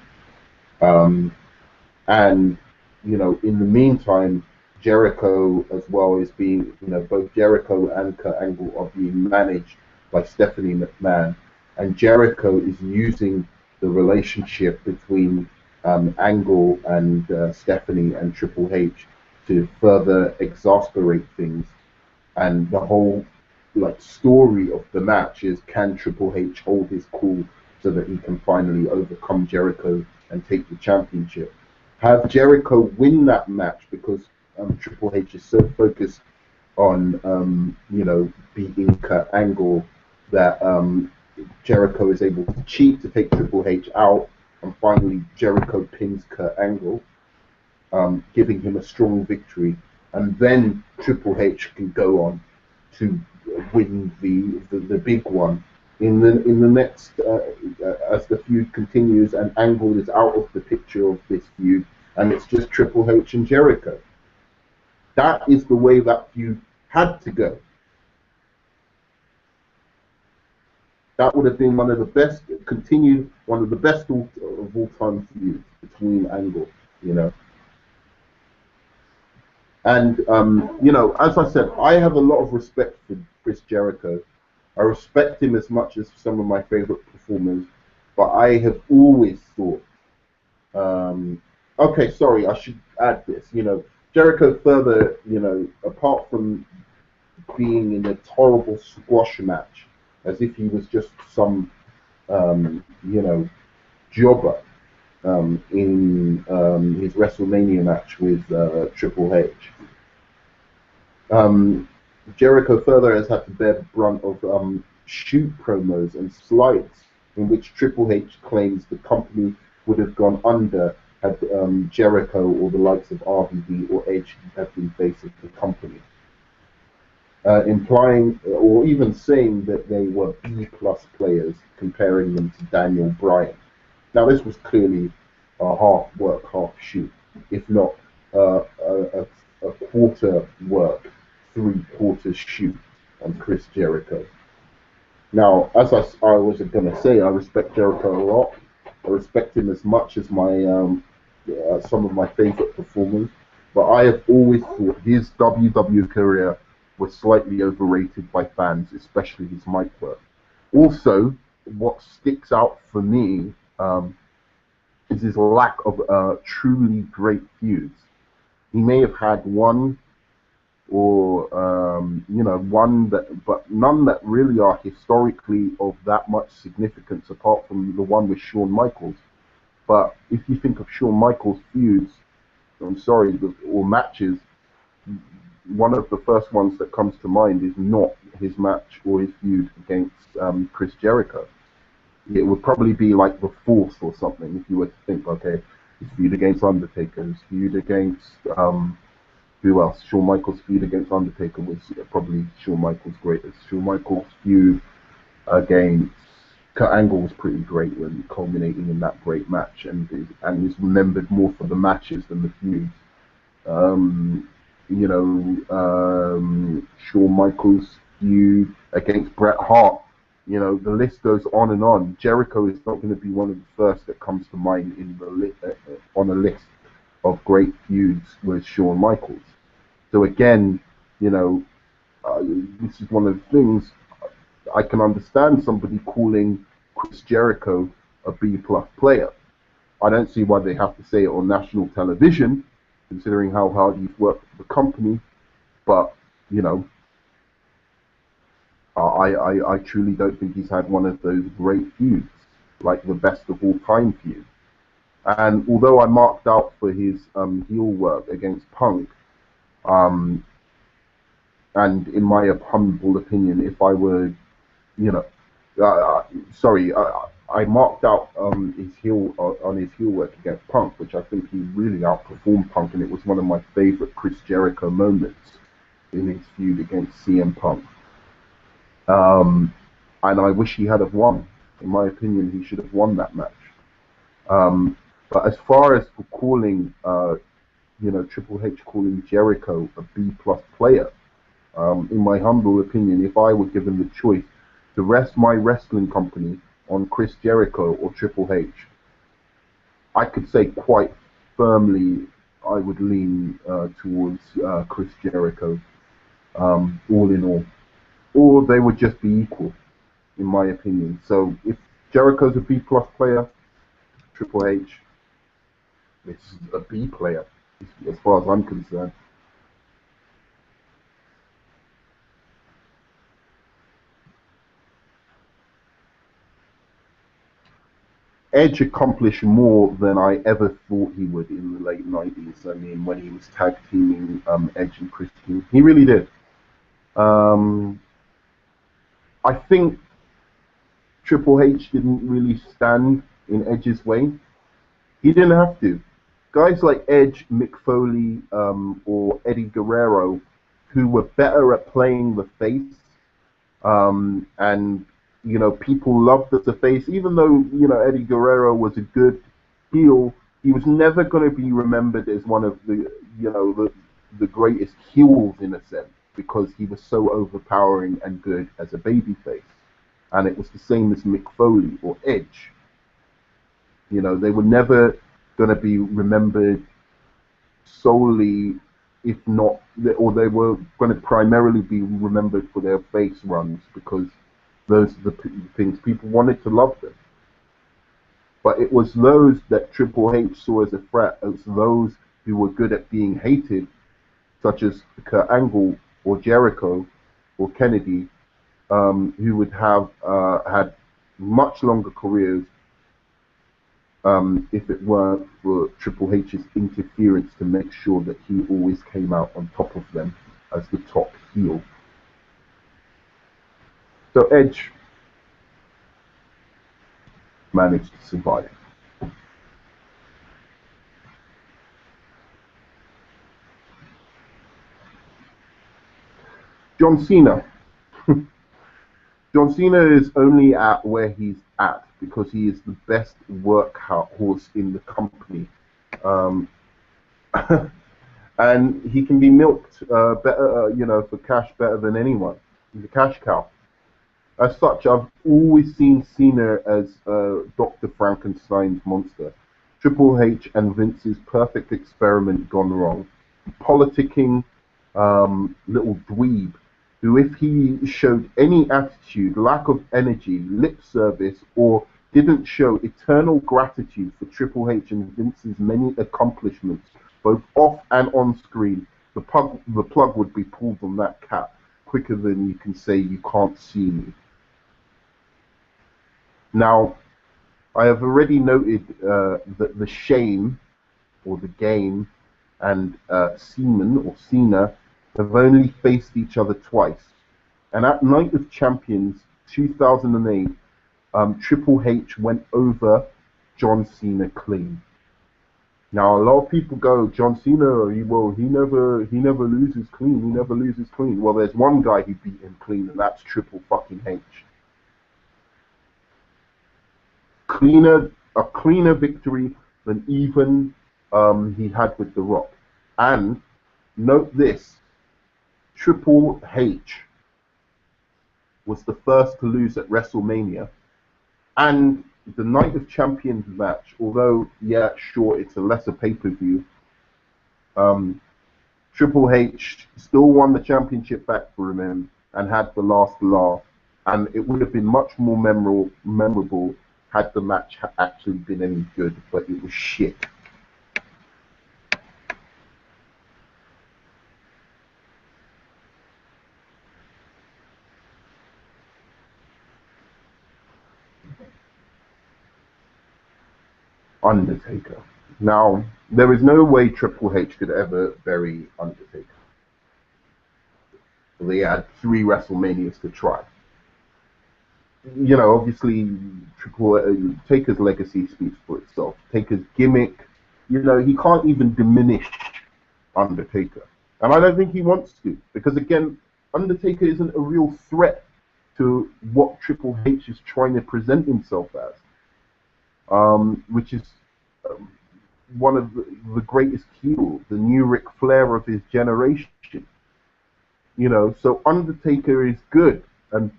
And, you know, in the meantime, Jericho as well is being, you know, both Jericho and Kurt Angle are being managed by Stephanie McMahon. And Jericho is using the relationship between Angle and Stephanie and Triple H to further exasperate things. And the whole like story of the match is, can Triple H hold his cool so that he can finally overcome Jericho and take the championship? Have Jericho win that match because Triple H is so focused on you know, beating Kurt Angle that Jericho is able to cheat to take Triple H out, and finally Jericho pins Kurt Angle, giving him a strong victory, and then Triple H can go on to win the big one in the next as the feud continues and Angle is out of the picture of this feud, and it's just Triple H and Jericho. That is the way that feud had to go. That would have been one of the best, one of the best of all time feuds between Angle, you know. And, you know, as I said, I have a lot of respect for Chris Jericho. I respect him as much as some of my favorite performers, but I have always thought, okay, sorry, I should add this, you know, Jericho further, you know, apart from being in a horrible squash match, as if he was just some, you know, jobber in his WrestleMania match with Triple H. Jericho further has had to bear the brunt of shoot promos and slides in which Triple H claims the company would have gone under had Jericho or the likes of RVD or Edge have been face of the company. Implying or even saying that they were B-plus players, comparing them to Daniel Bryan. Now this was clearly a half work, half shoot, if not a quarter work, 3/4 shoot on Chris Jericho. Now, as I was going to say, I respect Jericho a lot. I respect him as much as my some of my favorite performers, but I have always thought his WWE career was slightly overrated by fans, especially his mic work. Also, what sticks out for me is his lack of truly great feuds. He may have had one, or you know, one that, but none that really are historically of that much significance, apart from the one with Shawn Michaels. But if you think of Shawn Michaels' feuds, I'm sorry, or matches, one of the first ones that comes to mind is not his match or his feud against Chris Jericho. It would probably be like the fourth or something if you were to think, okay, his feud against Undertaker, his feud against who else? Shawn Michaels' feud against Undertaker was probably Shawn Michaels' greatest. Shawn Michaels' feud against Kurt Angle was pretty great when culminating in that great match, and is remembered more for the matches than the feuds. Um, Shawn Michaels' feud against Bret Hart. The list goes on and on. Jericho is not going to be one of the first that comes to mind in on a list of great feuds with Shawn Michaels. So again, you know, this is one of the things I can understand somebody calling Chris Jericho a B plus player. I don't see why they have to say it on national television, considering how hard he's worked for the company. But you know, I truly don't think he's had one of those great feuds, like the best of all time feud. And although I marked out for his heel work against Punk, um, and in my humble opinion, if I were, you know, sorry, I marked out his heel on his heel work against Punk, which I think he really outperformed Punk, and it was one of my favorite Chris Jericho moments in his feud against CM Punk. Um, and I wish he had have won. In my opinion, he should have won that match. Um, but as far as for calling, Triple H calling Jericho a B plus player, in my humble opinion, if I were given the choice to rest my wrestling company on Chris Jericho or Triple H, I could say quite firmly I would lean towards Chris Jericho, all in all. Or they would just be equal, in my opinion. So if Jericho's a B plus player, Triple H is a B player, as far as I'm concerned. Edge accomplished more than I ever thought he would in the late 90s. I mean, when he was tag teaming Edge and Christian, he really did. Um, I think Triple H didn't really stand in Edge's way. He didn't have to. Guys like Edge, Mick Foley, or Eddie Guerrero, who were better at playing the face, and people loved the face, even though Eddie Guerrero was a good heel. He was never going to be remembered as one of the greatest heels in a sense because he was so overpowering and good as a babyface. And it was the same as Mick Foley or Edge. They were never going to be remembered solely, if not, or they were going to primarily be remembered for their face runs because those are the things people wanted to love them. But it was those that Triple H saw as a threat, as those who were good at being hated, such as Kurt Angle or Jericho or Kennedy, who would have had much longer careers if it weren't for Triple H's interference to make sure that he always came out on top of them as the top heel. So Edge managed to survive. John Cena. John Cena is only at where he's at because he is the best workhorse in the company. Um, and he can be milked better, for cash better than anyone. He's a cash cow. As such, I've always seen Cena as Dr. Frankenstein's monster. Triple H and Vince's perfect experiment gone wrong. Politicking little dweeb who, if he showed any attitude, lack of energy, lip service, or didn't show eternal gratitude for Triple H and Vince's many accomplishments, both off and on screen, the plug would be pulled on that cat quicker than you can say you can't see me. Now, I have already noted that the shame or the game and Cena have only faced each other twice. And at Night of Champions 2008, Triple H went over John Cena clean. Now a lot of people go, John Cena, he never loses clean. He never loses clean. Well, there's one guy who beat him clean, and that's Triple fucking H. A cleaner victory than even he had with The Rock. And note this: Triple H was the first to lose at WrestleMania, and the Night of Champions match, although, yeah, sure, it's a lesser pay-per-view, Triple H still won the championship back from him and had the last laugh, and it would have been much more memorable had the match actually been any good, but it was shit. Undertaker. Now, there is no way Triple H could ever bury Undertaker. They had 3 WrestleManias to try. You know, obviously, Taker's legacy speaks for itself. Taker's gimmick, you know, he can't even diminish Undertaker. And I don't think he wants to, because again, Undertaker isn't a real threat to what Triple H is trying to present himself as, which is one of the greatest heel, the new Ric Flair of his generation. You know, so Undertaker is good and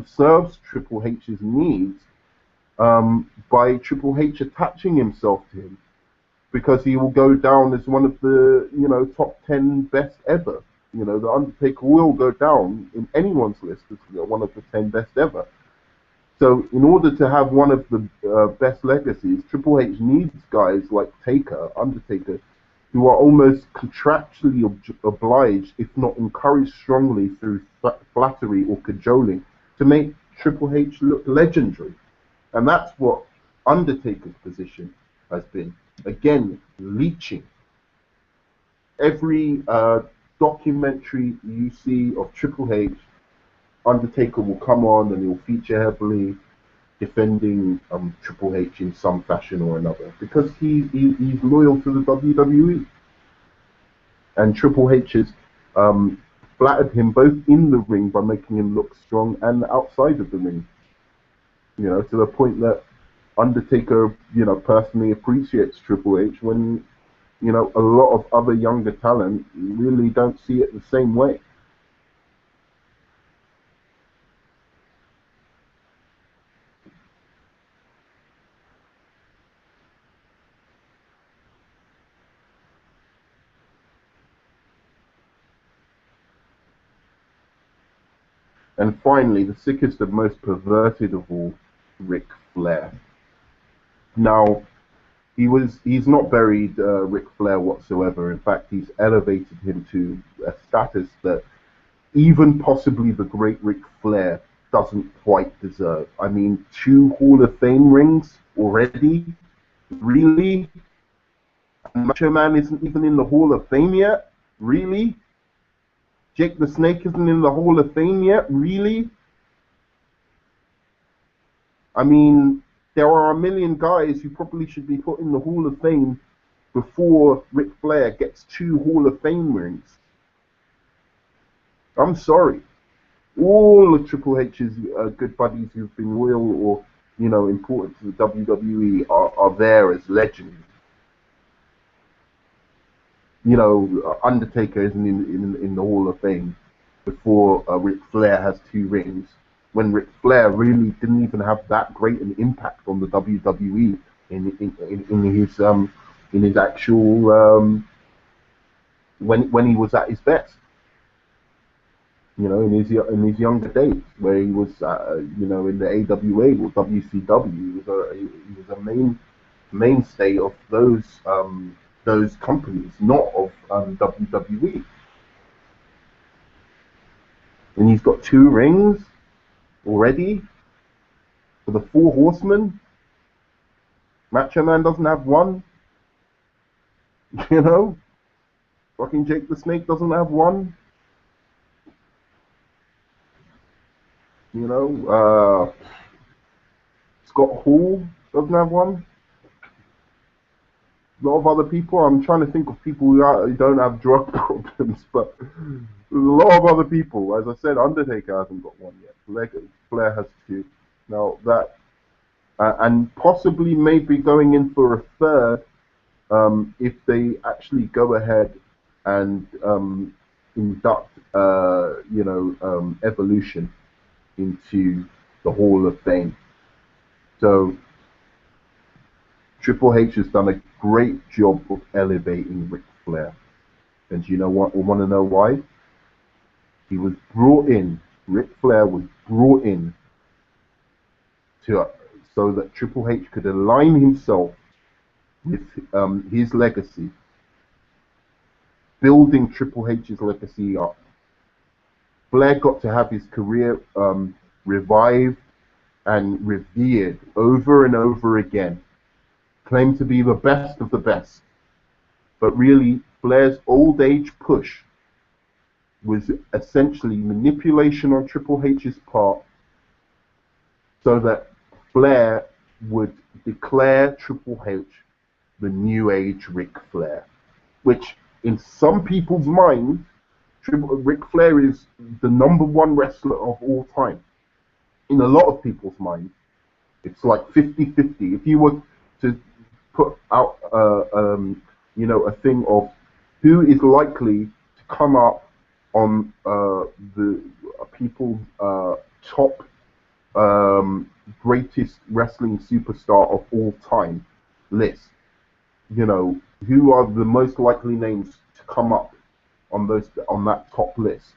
serves Triple H's needs by Triple H attaching himself to him, because he will go down as one of the, you know, top 10 best ever. You know, the Undertaker will go down in anyone's list as one of the 10 best ever. So in order to have one of the best legacies, Triple H needs guys like Undertaker, who are almost contractually obliged, if not encouraged strongly through flattery or cajoling, to make Triple H look legendary. And that's what Undertaker's position has been. Again, leeching. Every documentary you see of Triple H, Undertaker will come on and he'll feature heavily defending Triple H in some fashion or another, because he's loyal to the WWE. And Triple H has flattered him both in the ring by making him look strong and outside of the ring. You know, to the point that Undertaker, you know, personally appreciates Triple H when, you know, a lot of other younger talent really don't see it the same way. And finally, the sickest and most perverted of all, Ric Flair. Now, he's not buried Ric Flair whatsoever. In fact, he's elevated him to a status that even possibly the great Ric Flair doesn't quite deserve. I mean, 2 Hall of Fame rings already? Really? And Macho Man isn't even in the Hall of Fame yet? Really? Jake the Snake isn't in the Hall of Fame yet? Really? I mean, there are a million guys who probably should be put in the Hall of Fame before Ric Flair gets 2 Hall of Fame rings. I'm sorry. All of Triple H's good buddies who've been loyal or, you know, important to the WWE are there as legends. You know, Undertaker isn't in the Hall of Fame before Ric Flair has 2 rings, when Ric Flair really didn't even have that great an impact on the WWE in his actual when he was at his best. You know, in his younger days, where he was, you know, in the AWA or WCW, he was a mainstay of those companies, not of WWE. And he's got 2 rings already for the 4 Horsemen. Macho Man doesn't have 1. You know, fucking Jake the Snake doesn't have one. You know, Scott Hall doesn't have one. A lot of other people. I'm trying to think of people who don't have drug problems, but there's a lot of other people. As I said, Undertaker hasn't got one yet. Flair has two. Now that, and possibly maybe going in for a third, if they actually go ahead and induct, Evolution into the Hall of Fame. So Triple H has done a great job of elevating Ric Flair. And you know what? We want to know why? He was brought in, Ric Flair was brought in to so that Triple H could align himself with his legacy, building Triple H's legacy up. Flair got to have his career revived and revered over and over again, claimed to be the best of the best. But really, Flair's old age push was essentially manipulation on Triple H's part so that Flair would declare Triple H the new age Ric Flair, which in some people's minds, Ric Flair is the #1 wrestler of all time. In a lot of people's minds, it's like 50-50. If you were to put out, a thing of who is likely to come up on the people's top greatest wrestling superstar of all time list, who are the most likely names to come up on that top list.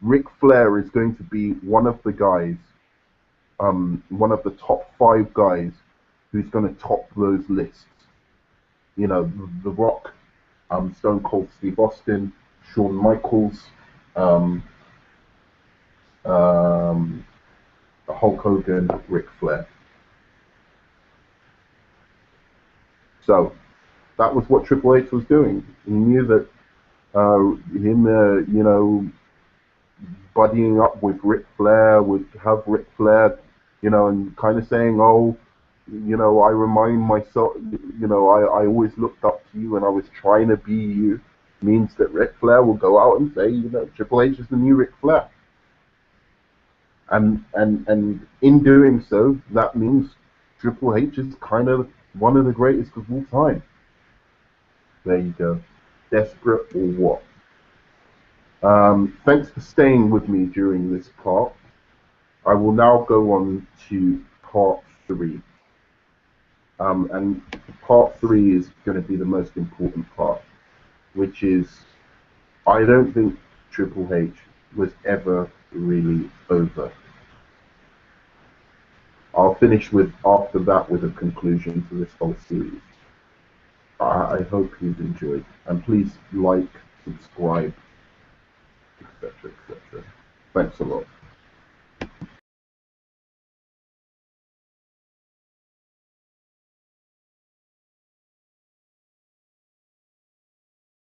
Ric Flair is going to be one of the guys, one of the top 5 guys who's going to top those lists. The Rock, Stone Cold Steve Austin, Shawn Michaels, um, um, Hulk Hogan, Ric Flair. So that was what Triple H was doing. He knew that him, buddying up with Ric Flair would have Ric Flair, and kind of saying, oh, I remind myself, I always looked up to you and I was trying to be you, means that Ric Flair will go out and say, Triple H is the new Ric Flair. And in doing so, that means Triple H is kind of one of the greatest of all time. There you go. Desperate or what? Thanks for staying with me during this part. I will now go on to part 3. And part 3 is going to be the most important part, which is I don't think Triple H was ever really over. I'll finish after that with a conclusion to this whole series. I hope you've enjoyed, and please like, subscribe, etc., etc. Thanks a lot.